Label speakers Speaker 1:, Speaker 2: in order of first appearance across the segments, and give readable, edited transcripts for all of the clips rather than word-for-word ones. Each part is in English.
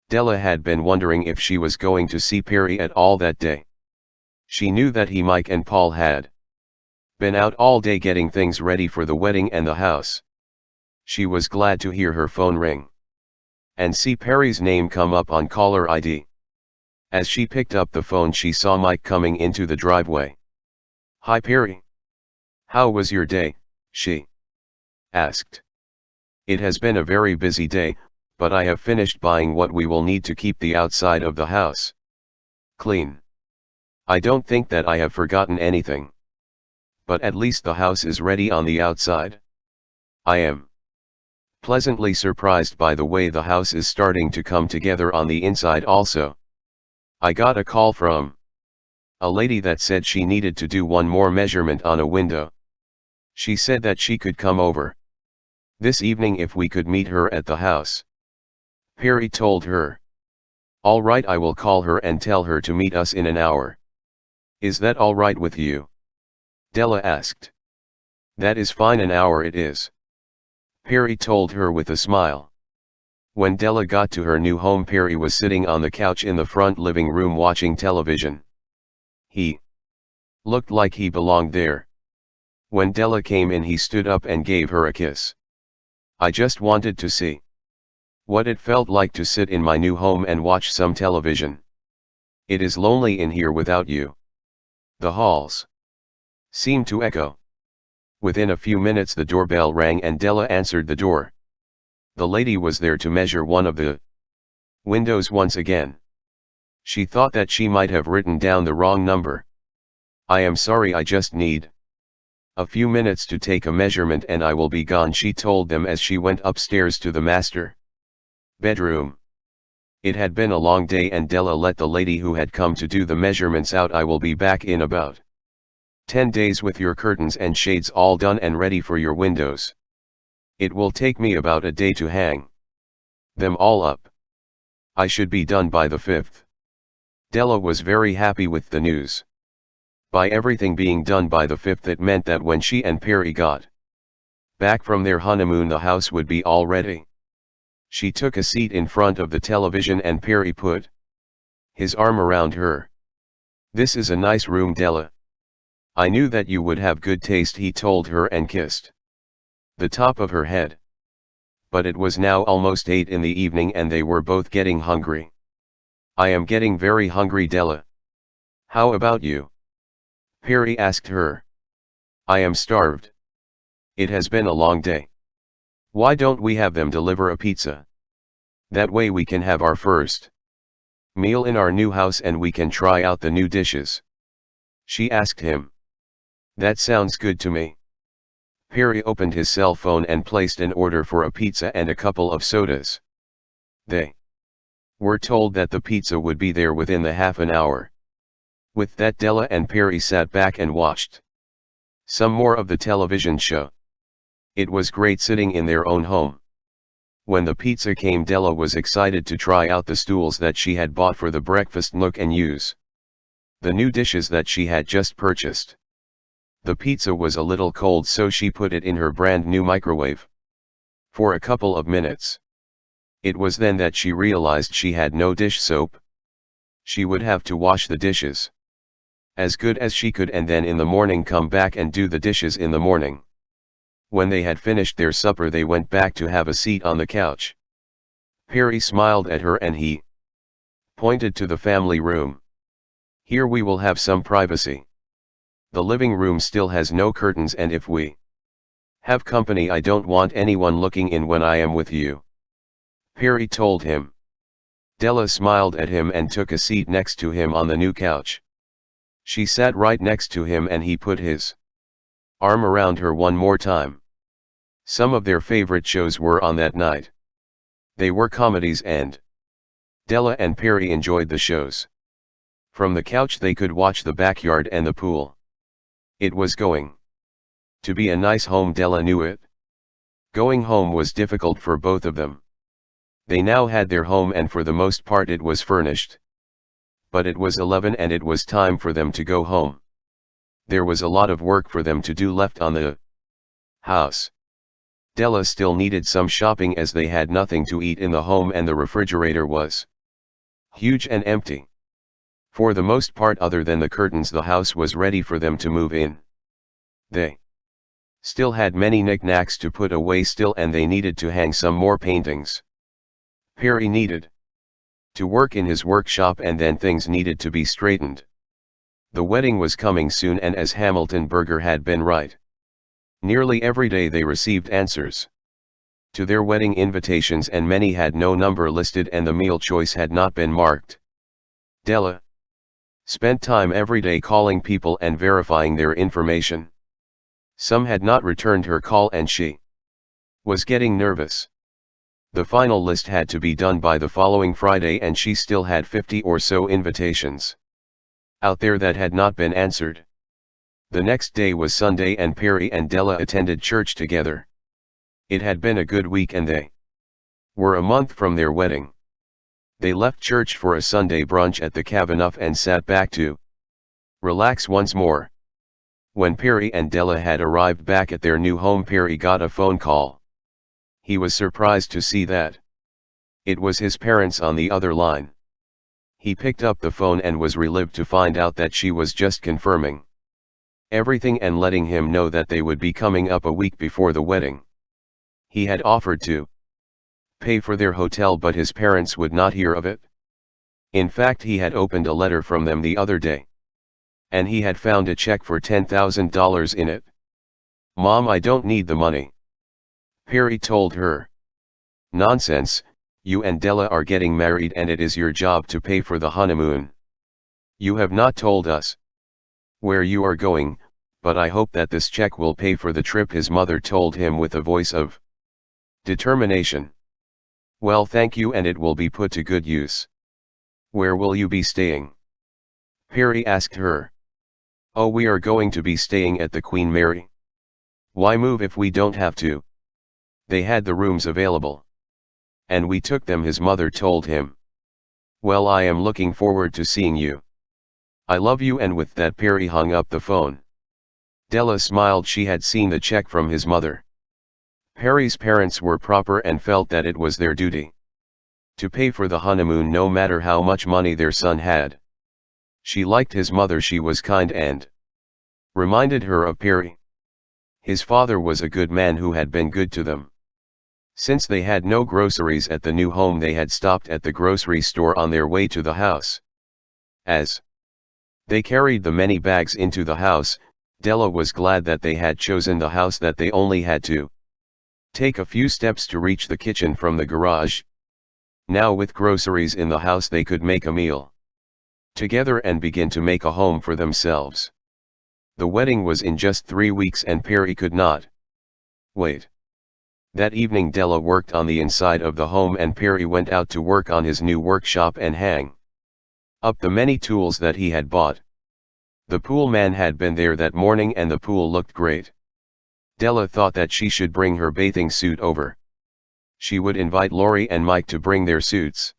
Speaker 1: Della had been wondering if she was going to see Perry at all that day. She knew that Mike and Paul had been out all day getting things ready for the wedding and the house. She was glad to hear her phone ring and see Perry's name come up on caller ID. As she picked up the phone, she saw Mike coming into the driveway. "Hi Perry. How was your day?" she asked. "It has been a very busy day, but I have finished buying what we will need to keep the outside of the house clean. I don't think that I have forgotten anything. But at least the house is ready on the outside. I am pleasantly surprised by the way the house is starting to come together on the inside also. I got a call from a lady that said she needed to do one more measurement on a window. She said that she could come over this evening if we could meet her at the house." Perry told her. "All right, I will call her and tell her to meet us in an hour. Is that all right with you?" Della asked. "That is fine, an hour it is," Perry told her with a smile. When Della got to her new home, Perry was sitting on the couch in the front living room watching television. He looked like he belonged there. When Della came in, he stood up and gave her a kiss. "I just wanted to see what it felt like to sit in my new home and watch some television. It is lonely in here without you." The halls seemed to echo. Within a few minutes the doorbell rang and Della answered the door. The lady was there to measure one of the windows once again. She thought that she might have written down the wrong number. "I am sorry, I just need a few minutes to take a measurement and I will be gone," she told them as she went upstairs to the master bedroom. It had been a long day and Della let the lady who had come to do the measurements out. "I will be back in about 10 days with your curtains and shades all done and ready for your windows. It will take me about a day to hang them all up. I should be done by the 5th. Della was very happy with the news. By everything being done by the 5th, it meant that when she and Perry got back from their honeymoon, the house would be all ready. She took a seat in front of the television and Perry put his arm around her. "This is a nice room, Della. I knew that you would have good taste," he told her and kissed the top of her head. But it was now almost 8 in the evening and they were both getting hungry. "I am getting very hungry, Della. How about you?" Perry asked her. "I am starved. It has been a long day. Why don't we have them deliver a pizza? That way we can have our first meal in our new house and we can try out the new dishes," she asked him. "That sounds good to me." Perry opened his cell phone and placed an order for a pizza and a couple of sodas. They were told that the pizza would be there within the half an hour. With that, Della and Perry sat back and watched some more of the television show. It was great sitting in their own home. When the pizza came, Della was excited to try out the stools that she had bought for the breakfast nook and use the new dishes that she had just purchased. The pizza was a little cold, so she put it in her brand new microwave for a couple of minutes. It was then that she realized she had no dish soap. She would have to wash the dishes as good as she could and then in the morning come back and do the dishes in the morning. When they had finished their supper, they went back to have a seat on the couch. Perry smiled at her and he pointed to the family room. "Here we will have some privacy. The living room still has no curtains and if we have company, I don't want anyone looking in when I am with you," Perry told him. Della smiled at him and took a seat next to him on the new couch. She sat right next to him and he put his arm around her one more time. Some of their favorite shows were on that night. They were comedies and Della and Perry enjoyed the shows. From the couch they could watch the backyard and the pool. It was going to be a nice home, Della knew it. Going home was difficult for both of them. They now had their home and for the most part it was furnished. But it was 11 and it was time for them to go home. There was a lot of work for them to do left on the house. Della still needed some shopping as they had nothing to eat in the home and the refrigerator was Huge and empty. For the most part, other than the curtains, the house was ready for them to move in. They still had many knickknacks to put away still, and they needed to hang some more paintings. Perry needed to work in his workshop, and then things needed to be straightened. The wedding was coming soon, and as Hamilton Berger had been right, nearly every day they received answers to their wedding invitations, and many had no number listed and the meal choice had not been marked. Della spent time every day calling people and verifying their information. Some had not returned her call and she was getting nervous. The final list had to be done by the following Friday, and she still had 50 or so invitations out there that had not been answered. The next day was Sunday, and Perry and Della attended church together. It had been a good week and they were a month from their wedding. They left church for a Sunday brunch at the Kavanaugh and sat back to relax once more. When Perry and Della had arrived back at their new home, Perry got a phone call. He was surprised to see that it was his parents on the other line. He picked up the phone and was relieved to find out that she was just confirming everything and letting him know that they would be coming up a week before the wedding. He had offered to pay for their hotel, but his parents would not hear of it. In fact, he had opened a letter from them the other day, and he had found a check for $10,000 in it. "Mom, I don't need the money," Perry told her. "Nonsense, you and Della are getting married and it is your job to pay for the honeymoon. You have not told us where you are going, but I hope that this check will pay for the trip," his mother told him with a voice of determination. "Well, thank you, and it will be put to good use." "Where will you be staying?" Perry asked her. "Oh, we are going to be staying at the Queen Mary." "Why move if we don't have to? They had the rooms available, and we took them," his mother told him. "Well, I am looking forward to seeing you. I love you," and with that Perry hung up the phone. Della smiled. She had seen the check from his mother. Perry's parents were proper and felt that it was their duty to pay for the honeymoon no matter how much money their son had. She liked his mother. She was kind and reminded her of Perry. His father was a good man who had been good to them. Since they had no groceries at the new home, they had stopped at the grocery store on their way to the house. As they carried the many bags into the house, Della was glad that they had chosen the house, that they only had to take a few steps to reach the kitchen from the garage. Now, with groceries in the house, they could make a meal together and begin to make a home for themselves. The wedding was in just 3 weeks and Perry could not wait. That evening Della worked on the inside of the home and Perry went out to work on his new workshop and hang up the many tools that he had bought. The pool man had been there that morning and the pool looked great. Della thought that she should bring her bathing suit over. She would invite Lori and Mike to bring their suits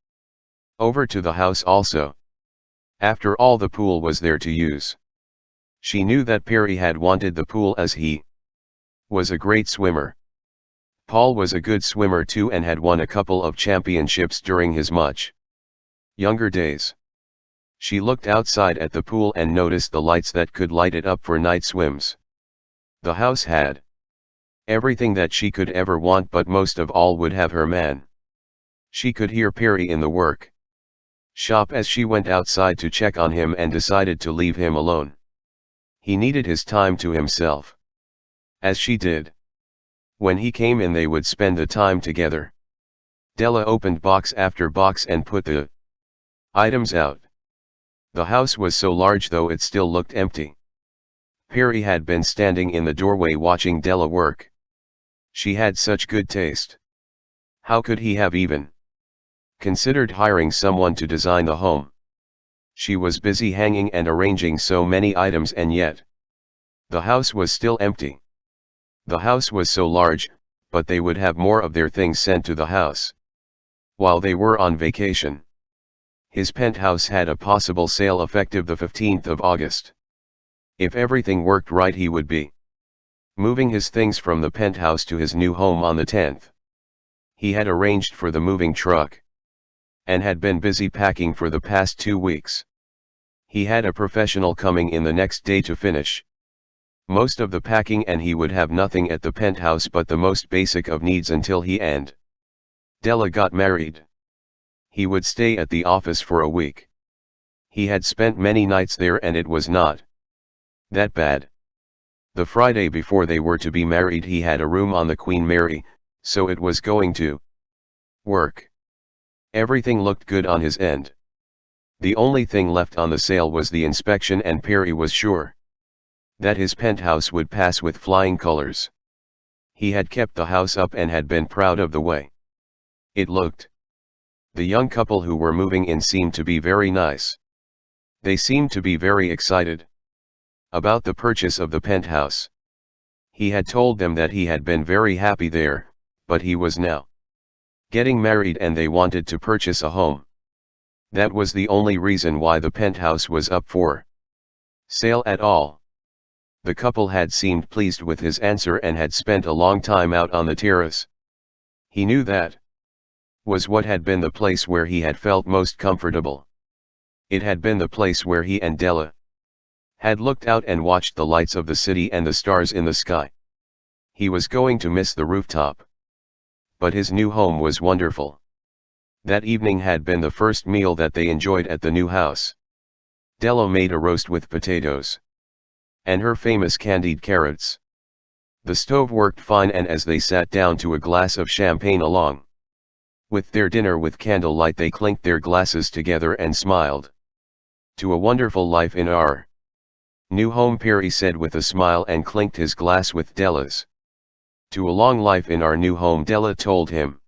Speaker 1: over to the house also. After all, the pool was there to use. She knew that Perry had wanted the pool as he was a great swimmer. Paul was a good swimmer too and had won a couple of championships during his much younger days. She looked outside at the pool and noticed the lights that could light it up for night swims. The house had everything that she could ever want, but most of all would have her man. She could hear Perry in the work shop as she went outside to check on him and decided to leave him alone. He needed his time to himself. As she did. When he came in, they would spend the time together. Della opened box after box and put the items out. The house was so large, though it still looked empty. Perry had been standing in the doorway watching Della work. She had such good taste. How could he have even considered hiring someone to design the home? She was busy hanging and arranging so many items, and yet the house was still empty. The house was so large, but they would have more of their things sent to the house while they were on vacation. His penthouse had a possible sale effective the 15th of August. If everything worked right, he would be moving his things from the penthouse to his new home on the 10th. He had arranged for the moving truck and had been busy packing for the past 2 weeks. He had a professional coming in the next day to finish most of the packing, and he would have nothing at the penthouse but the most basic of needs until he and Della got married. He would stay at the office for a week. He had spent many nights there and it was not that bad. The Friday before they were to be married he had a room on the Queen Mary, so it was going to work. Everything looked good on his end. The only thing left on the sale was the inspection, and Perry was sure that his penthouse would pass with flying colors. He had kept the house up and had been proud of the way it looked. The young couple who were moving in seemed to be very nice. They seemed to be very excited about the purchase of the penthouse. He had told them that he had been very happy there, but he was now getting married and they wanted to purchase a home. That was the only reason why the penthouse was up for sale at all. The couple had seemed pleased with his answer and had spent a long time out on the terrace. He knew that was what had been the place where he had felt most comfortable. It had been the place where he and Della had looked out and watched the lights of the city and the stars in the sky. He was going to miss the rooftop. But his new home was wonderful. That evening had been the first meal that they enjoyed at the new house. Della made a roast with potatoes and her famous candied carrots. The stove worked fine, and as they sat down to a glass of champagne along with their dinner with candlelight, they clinked their glasses together and smiled. "To a wonderful life in our new home," Perry said with a smile and clinked his glass with Della's. "To a long life in our new home," Della told him.